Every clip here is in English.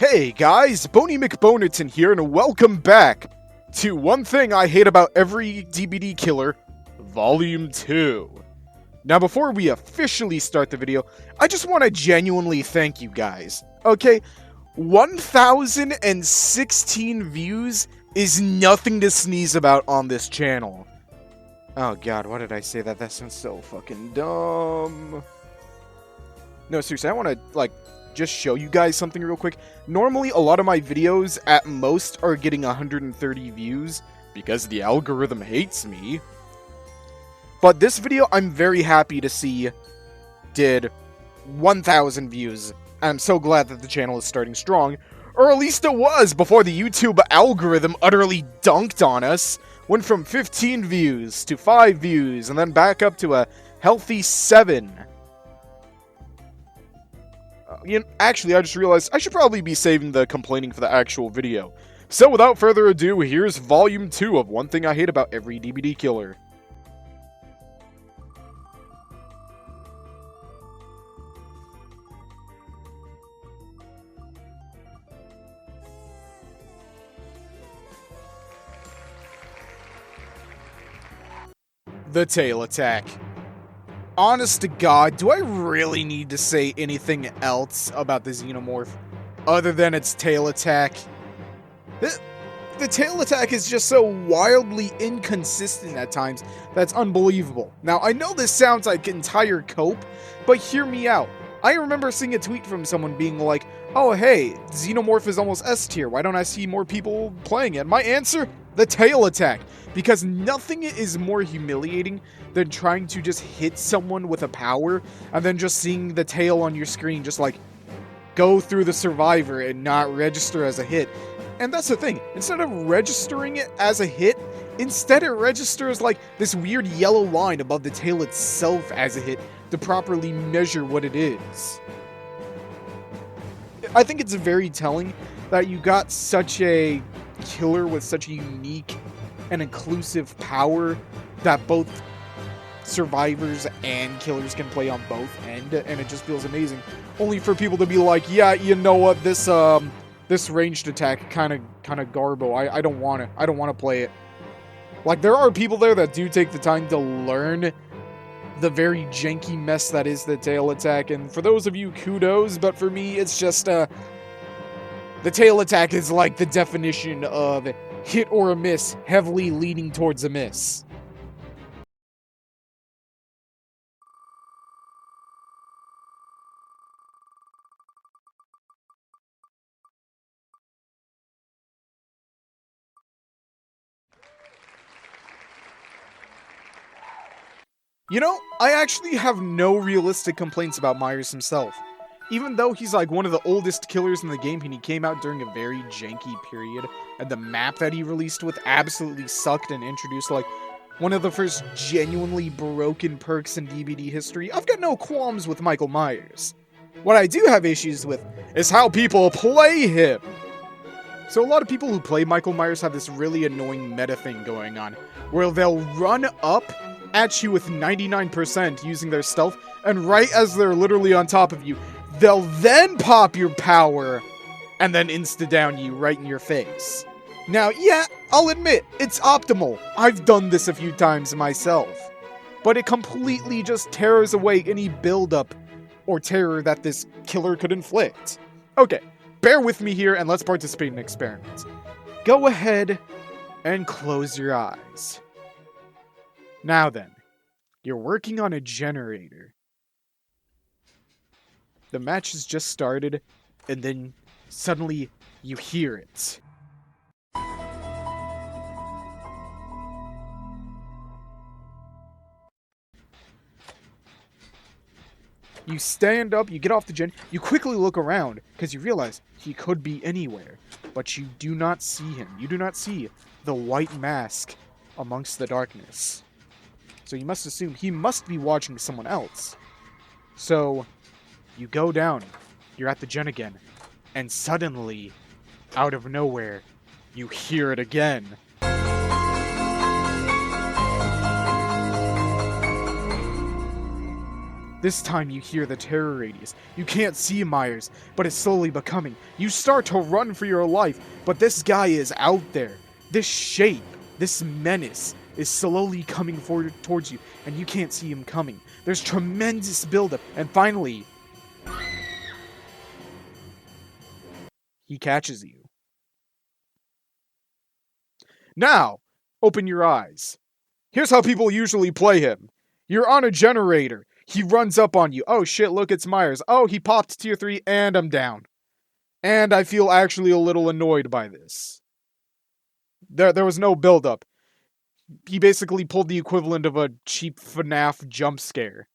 Hey guys, Boney McBonerton here, and welcome back to One Thing I Hate About Every DBD Killer, Volume 2. Now before we officially start the video, I just want to genuinely thank you guys. Okay, 1,016 views is nothing to sneeze about on this channel. Oh god, why did I say that? That sounds so fucking dumb. No, seriously, I want to, just show you guys something real quick. Normally, a lot of my videos, at most, are getting 130 views, because the algorithm hates me. But this video, I'm very happy to see, did 1,000 views. I'm so glad that the channel is starting strong, or at least it was before the YouTube algorithm utterly dunked on us. Went from 15 views to 5 views, and then back up to a healthy 7. Actually, I just realized I should probably be saving the complaining for the actual video. So without further ado, here's Volume 2 of One Thing I Hate About Every DBD Killer. The Tail Attack. Honest to God, do I really need to say anything else about the Xenomorph other than its tail attack? The tail attack is just so wildly inconsistent at times that's unbelievable. Now, I know this sounds like entire cope, but hear me out. I remember seeing a tweet from someone being like, oh hey, Xenomorph is almost S tier, why don't I see more people playing it? My answer? The tail attack. Because nothing is more humiliating than trying to just hit someone with a power and then just seeing the tail on your screen just go through the survivor and not register as a hit. And that's the thing, instead of registering it as a hit, instead it registers this weird yellow line above the tail itself as a hit to properly measure what it is. I think it's very telling that you got such a killer with such a unique and inclusive power that both survivors and killers can play on both end, and it just feels amazing. Only for people to be like, yeah, you know what, this ranged attack kind of garbo. I don't want it. I don't want to play it. There are people there that do take the time to learn the very janky mess that is the tail attack, and for those of you, kudos, but for me, it's just, the tail attack is the definition of hit or a miss, heavily leaning towards a miss. You know, I actually have no realistic complaints about Myers himself. Even though he's one of the oldest killers in the game and he came out during a very janky period, and the map that he released with absolutely sucked and introduced one of the first genuinely broken perks in DBD history, I've got no qualms with Michael Myers. What I do have issues with is how people play him. So a lot of people who play Michael Myers have this really annoying meta thing going on, where they'll run up at you with 99% using their stealth, and right as they're literally on top of you, they'll then pop your power, and then insta-down you right in your face. Now, yeah, I'll admit, it's optimal. I've done this a few times myself. But it completely just tears away any build-up or terror that this killer could inflict. Okay, bear with me here, and let's participate in an experiment. Go ahead and close your eyes. Now then, you're working on a generator. The match has just started, and then suddenly you hear it. You stand up, you get off the gen, you quickly look around, because you realize he could be anywhere, but you do not see him. You do not see the white mask amongst the darkness. So you must assume he must be watching someone else. So you go down, you're at the gen again, and suddenly, out of nowhere, you hear it again. This time you hear the terror radius. You can't see Myers, but it's slowly becoming. You start to run for your life, but this guy is out there. This shape, this menace, is slowly coming forward towards you, and you can't see him coming. There's tremendous buildup, and finally, he catches you. Now, open your eyes. Here's how people usually play him. You're on a generator. He runs up on you. Oh shit, look, it's Myers. Oh, he popped tier 3, and I'm down. And I feel actually a little annoyed by this. There was no buildup. He basically pulled the equivalent of a cheap FNAF jump scare.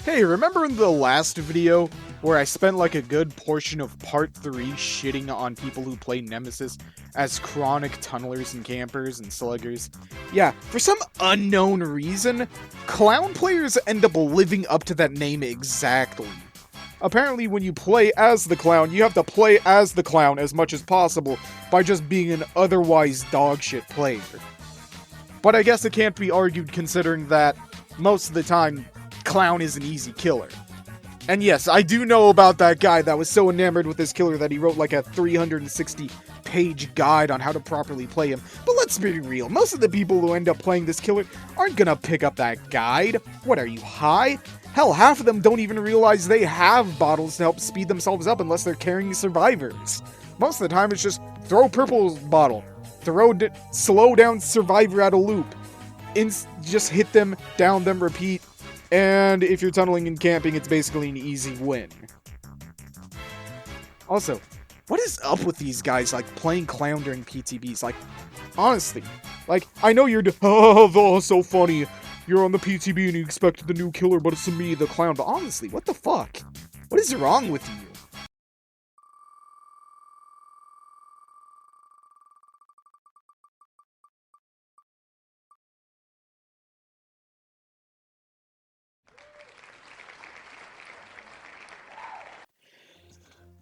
Hey, remember in the last video where I spent like a good portion of part 3 shitting on people who play Nemesis as chronic tunnelers and campers and sluggers? Yeah, for some unknown reason, clown players end up living up to that name exactly. Apparently when you play as the clown, you have to play as the clown as much as possible by just being an otherwise dogshit player. But I guess it can't be argued considering that most of the time, clown is an easy killer. And yes, I do know about that guy that was so enamored with this killer that he wrote like a 360-page guide on how to properly play him. But let's be real, most of the people who end up playing this killer aren't gonna pick up that guide. What, are you high? Hell, half of them don't even realize they have bottles to help speed themselves up unless they're carrying survivors. Most of the time it's just throw purple bottle, slow down survivor at a loop, just hit them, down them, repeat. And if you're tunneling and camping, it's basically an easy win. Also, what is up with these guys, like, playing clown during PTBs? Like, honestly, like, I know you're oh, so funny. You're on the PTB and you expected the new killer, but it's me, the clown. But honestly, what the fuck? What is wrong with you?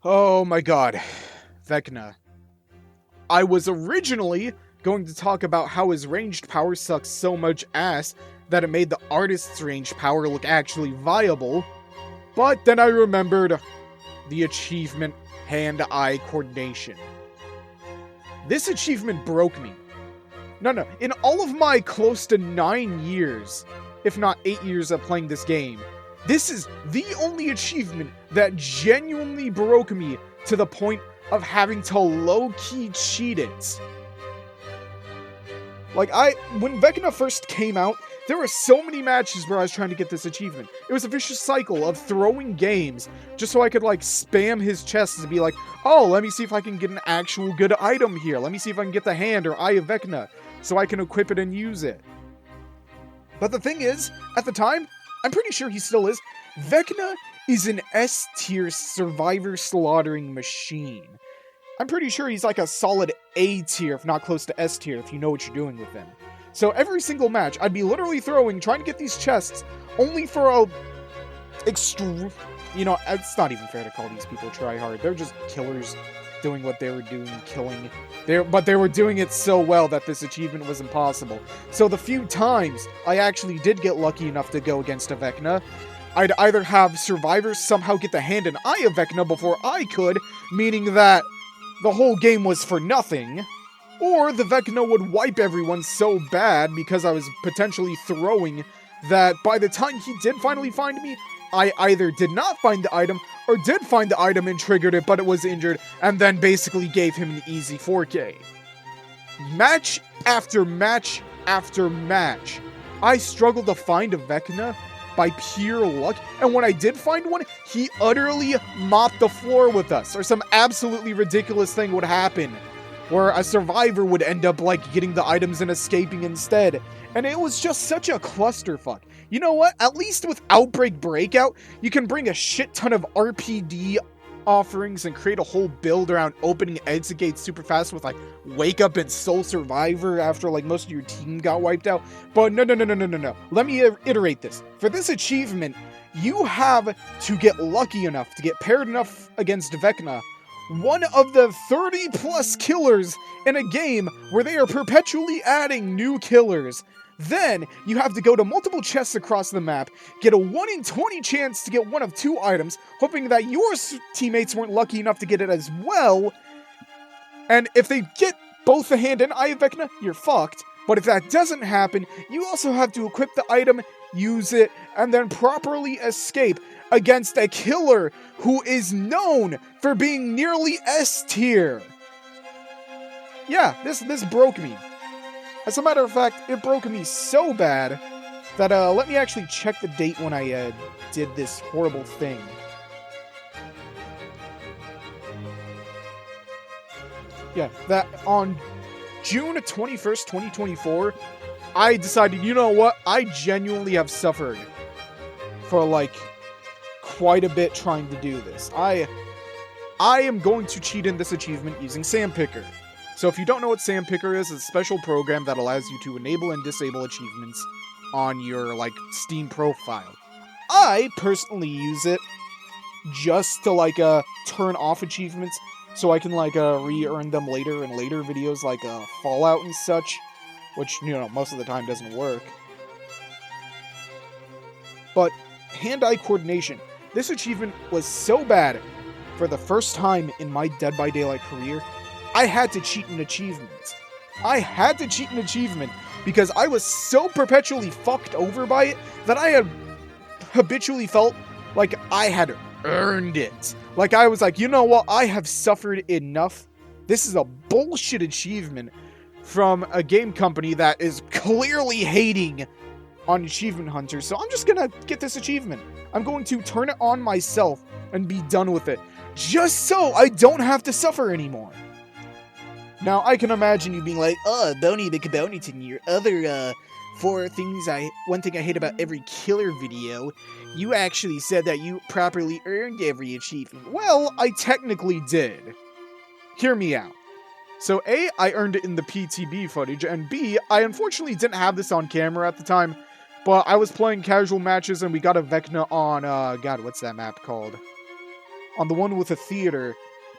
Oh my god. Vecna. I was originally going to talk about how his ranged power sucks so much ass that it made the artist's ranged power look actually viable, but then I remembered the achievement hand-eye coordination. This achievement broke me. No, in all of my close to 9 years, if not 8 years of playing this game, this is the only achievement that genuinely broke me to the point of having to low-key cheat it. Like, when Vecna first came out, there were so many matches where I was trying to get this achievement. It was a vicious cycle of throwing games just so I could, like, spam his chest to be like, oh, let me see if I can get an actual good item here. Let me see if I can get the hand or eye of Vecna so I can equip it and use it. But the thing is, at the time, I'm pretty sure he still is, Vecna is an S-tier survivor slaughtering machine. I'm pretty sure he's like a solid A tier, if not close to S tier, if you know what you're doing with him. So every single match, I'd be literally trying to get these chests, only for a you know, it's not even fair to call these people try hard. They're just killers doing what they were doing, killing. But they were doing it so well that this achievement was impossible. So the few times I actually did get lucky enough to go against a Vecna, I'd either have survivors somehow get the hand and eye of Vecna before I could, meaning that the whole game was for nothing, or the Vecna would wipe everyone so bad because I was potentially throwing that by the time he did finally find me, I either did not find the item, or did find the item and triggered it, but it was injured, and then basically gave him an easy 4K. Match after match after match, I struggled to find a Vecna by pure luck, and when I did find one, he utterly mopped the floor with us, or some absolutely ridiculous thing would happen, where a survivor would end up, like, getting the items and escaping instead, and it was just such a clusterfuck. You know what? At least with Outbreak Breakout, you can bring a shit ton of RPD offerings and create a whole build around opening exit gates super fast with, like, Wake Up and Soul Survivor after, like, most of your team got wiped out. But no. Let me iterate this. For this achievement, you have to get lucky enough to get paired enough against Vecna, one of the 30 plus killers in a game where they are perpetually adding new killers. Then, you have to go to multiple chests across the map, get a 1 in 20 chance to get one of 2 items, hoping that your teammates weren't lucky enough to get it as well. And if they get both the hand and eye of Vecna, you're fucked. But if that doesn't happen, you also have to equip the item, use it, and then properly escape against a killer who is known for being nearly S tier. Yeah, this broke me. As a matter of fact, it broke me so bad that, let me actually check the date when I, did this horrible thing. Yeah, that on June 21st, 2024, I decided, you know what, I genuinely have suffered for, like, quite a bit trying to do this. I am going to cheat in this achievement using Sandpicker. So if you don't know what Sandpicker is, it's a special program that allows you to enable and disable achievements on your, like, Steam profile. I personally use it just to, like, turn off achievements so I can, like, re-earn them later in later videos, like, Fallout and such, which, you know, most of the time doesn't work. But hand-eye coordination. This achievement was so bad for the first time in my Dead by Daylight career, I had to cheat an achievement. I had to cheat an achievement because I was so perpetually fucked over by it that I had habitually felt like I had earned it. Like I was like, you know what, I have suffered enough. This is a bullshit achievement from a game company that is clearly hating on achievement hunters, so I'm just gonna get this achievement. I'm going to turn it on myself and be done with it, just so I don't have to suffer anymore. Now, I can imagine you being like, oh, Boney McBoneyton, your other, one thing I hate about every killer video, you actually said that you properly earned every achievement. Well, I technically did. Hear me out. So A, I earned it in the PTB footage, and B, I unfortunately didn't have this on camera at the time, but I was playing casual matches and we got a Vecna on, God, what's that map called? On the one with a theater,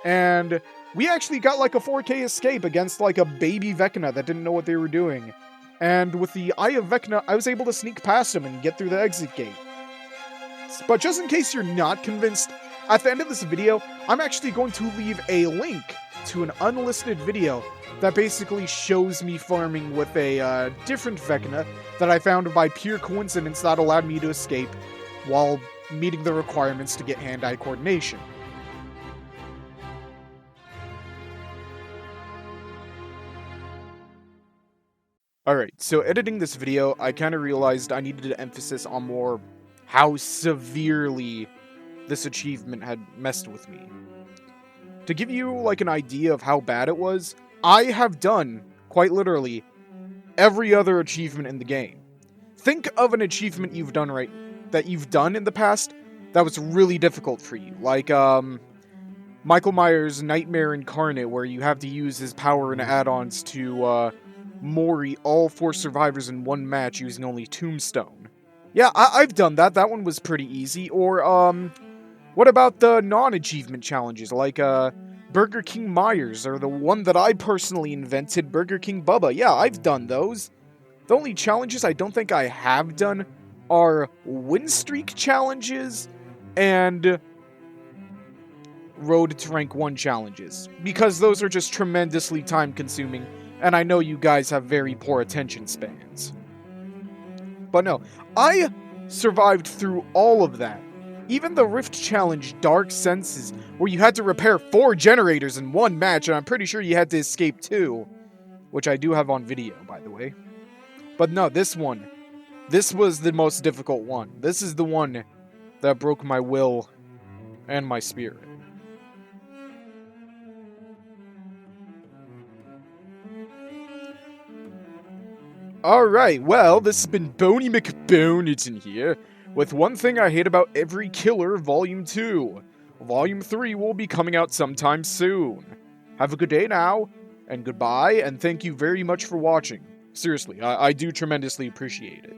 and we actually got like a 4K escape against like a baby Vecna that didn't know what they were doing. And with the Eye of Vecna, I was able to sneak past him and get through the exit gate. But just in case you're not convinced, at the end of this video, I'm actually going to leave a link to an unlisted video that basically shows me farming with a different Vecna that I found by pure coincidence that allowed me to escape while meeting the requirements to get hand-eye coordination. Alright, so editing this video, I kind of realized I needed to emphasize on more how severely this achievement had messed with me. To give you, like, an idea of how bad it was, I have done, quite literally, every other achievement in the game. Think of an achievement you've done that you've done in the past that was really difficult for you. Like, Michael Myers' Nightmare Incarnate, where you have to use his power and add-ons to, Mori all 4 survivors in one match using only Tombstone. Yeah, I've done that. That one was pretty easy. Or, what about the non-achievement challenges, like, Burger King Myers, or the one that I personally invented, Burger King Bubba? Yeah, I've done those. The only challenges I don't think I have done are win streak challenges and Road to Rank 1 challenges, because those are just tremendously time-consuming, and I know you guys have very poor attention spans. But no, I survived through all of that. Even the Rift Challenge Dark Senses, where you had to repair 4 generators in one match, and I'm pretty sure you had to escape 2. Which I do have on video, by the way. But no, this was the most difficult one. This is the one that broke my will and my spirit. Alright, well, this has been Boney McBoneyton here, with One Thing I Hate About Every Killer, Volume 2. Volume 3 will be coming out sometime soon. Have a good day now, and goodbye, and thank you very much for watching. Seriously, I do tremendously appreciate it.